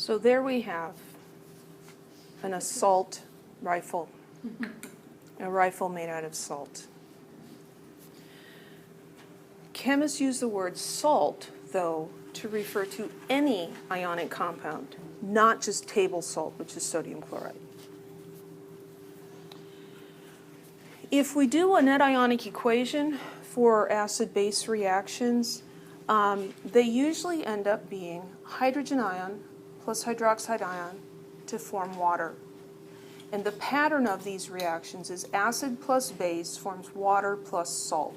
So there we have an assault rifle, a rifle made out of salt. Chemists use the word salt, though, to refer to any ionic compound, not just table salt, which is sodium chloride. If we do a net ionic equation for acid-base reactions, they usually end up being hydrogen ion plus hydroxide ion to form water. And the pattern of these reactions is acid plus base forms water plus salt.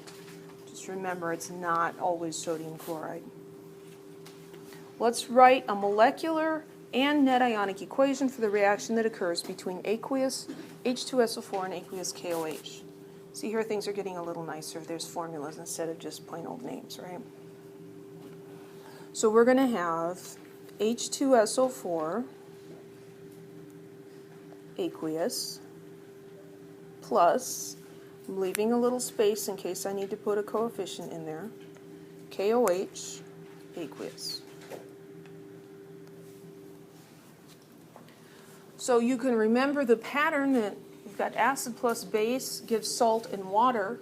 Just remember, it's not always sodium chloride. Let's write a molecular and net ionic equation for the reaction that occurs between aqueous H2SO4 and aqueous KOH. See, here things are getting a little nicer. There's formulas instead of just plain old names, right? So we're going to have H2SO4 aqueous plus, I'm leaving a little space in case I need to put a coefficient in there, KOH aqueous. So you can remember the pattern that we've got acid plus base gives salt and water,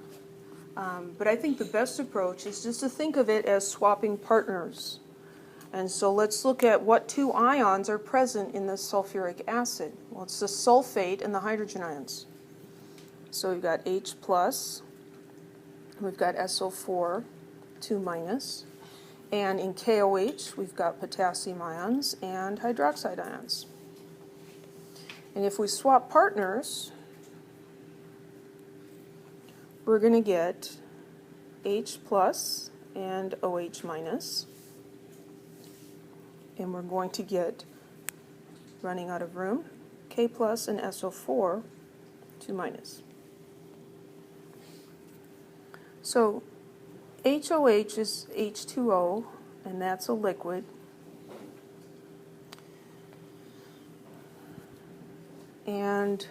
but I think the best approach is just to think of it as swapping partners. And so let's look at what two ions are present in the sulfuric acid. Well, it's the sulfate and the hydrogen ions. So we've got H plus, we've got SO4, 2 minus, and in KOH we've got potassium ions and hydroxide ions. And if we swap partners, we're going to get H plus and OH minus. And we're going to get, running out of room, K plus and SO4, 2 minus. So HOH is H2O, and that's a liquid. And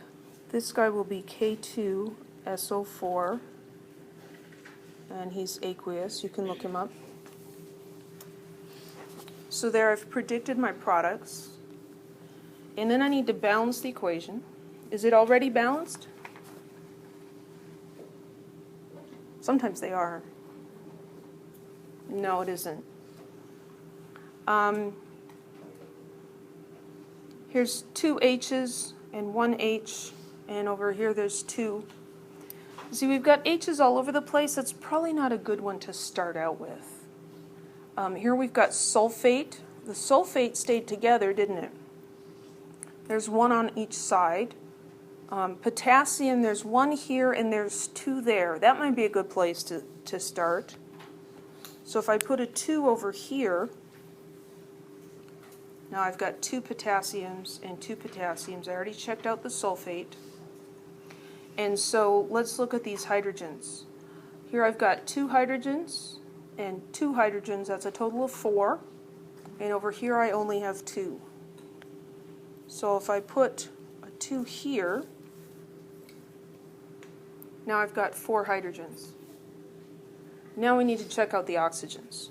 this guy will be K2SO4, and he's aqueous. You can look him up. So there I've predicted my products. And then I need to balance the equation. Is it already balanced? Sometimes they are. No, it isn't. Here's 2 H's and 1 H, and over here there's 2. See, we've got H's all over the place. That's probably not a good one to start out with. Here we've got sulfate. The sulfate stayed together, didn't it? There's 1 on each side. Potassium, there's 1 here and there's 2 there. That might be a good place to start. So if I put a 2 over here, now I've got 2 potassiums and 2 potassiums. I already checked out the sulfate. And so let's look at these hydrogens. Here I've got 2 hydrogens and 2 hydrogens. That's a total of 4. And over here I only have 2. So if I put a 2 here, now I've got 4 hydrogens. Now we need to check out the oxygens.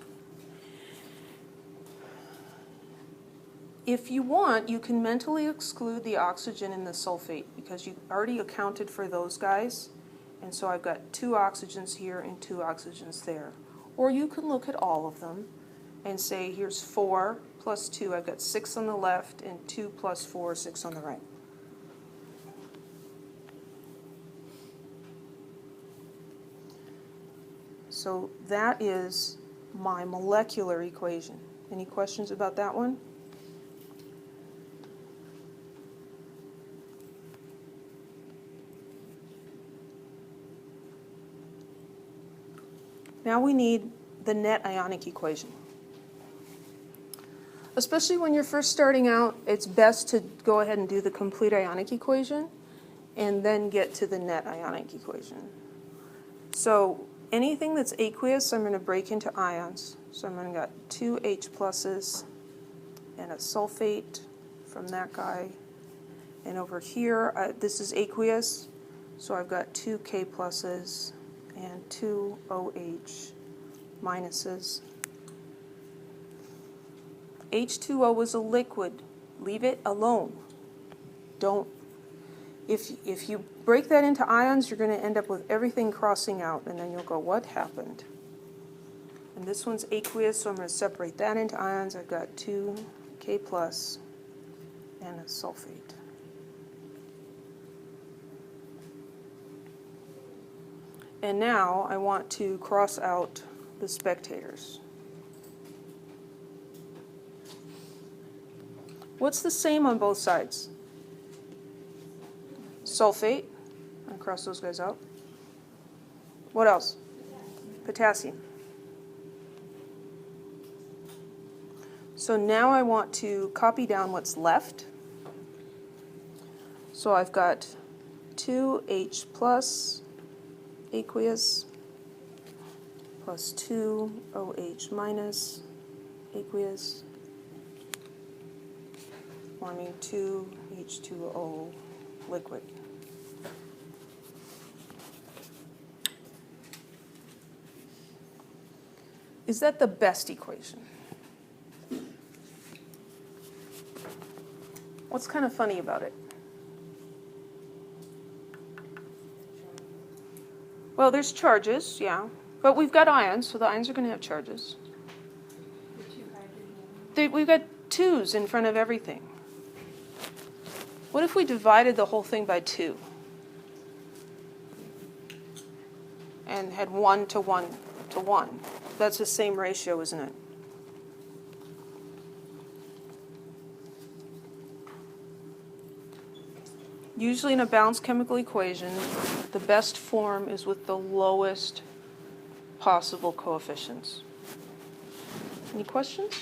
If you want, you can mentally exclude the oxygen in the sulfate because you already accounted for those guys. And so I've got 2 oxygens here and 2 oxygens there. Or you can look at all of them and say, here's 4 plus 2. I've got 6 on the left, and 2 plus 4, 6 on the right. So that is my molecular equation. Any questions about that one? Now we need the net ionic equation. Especially when you're first starting out, it's best to go ahead and do the complete ionic equation and then get to the net ionic equation. So anything that's aqueous, I'm going to break into ions. So I'm going to got 2 H pluses and a sulfate from that guy. And over here, this is aqueous, so I've got 2 K pluses and 2 OH minuses. H2O is a liquid, Leave it alone. Don't. If you break that into ions, you're going to end up with everything crossing out, and then you'll go, what happened? And this one's aqueous, so I'm going to separate that into ions. I've got 2K plus and a sulfate. And now I want to cross out the spectators. What's the same on both sides? Sulfate. I'll cross those guys out. What else? Potassium. So now I want to copy down what's left. So I've got 2H plus aqueous plus 2OH minus aqueous, forming 2H2O liquid. Is that the best equation? What's kind of funny about it? Well, there's charges, yeah. But we've got ions, so the ions are going to have charges. We've got 2's in front of everything. What if we divided the whole thing by 2? And had 1 to 1 to 1. That's the same ratio, isn't it? Usually in a balanced chemical equation, the best form is with the lowest possible coefficients. Any questions?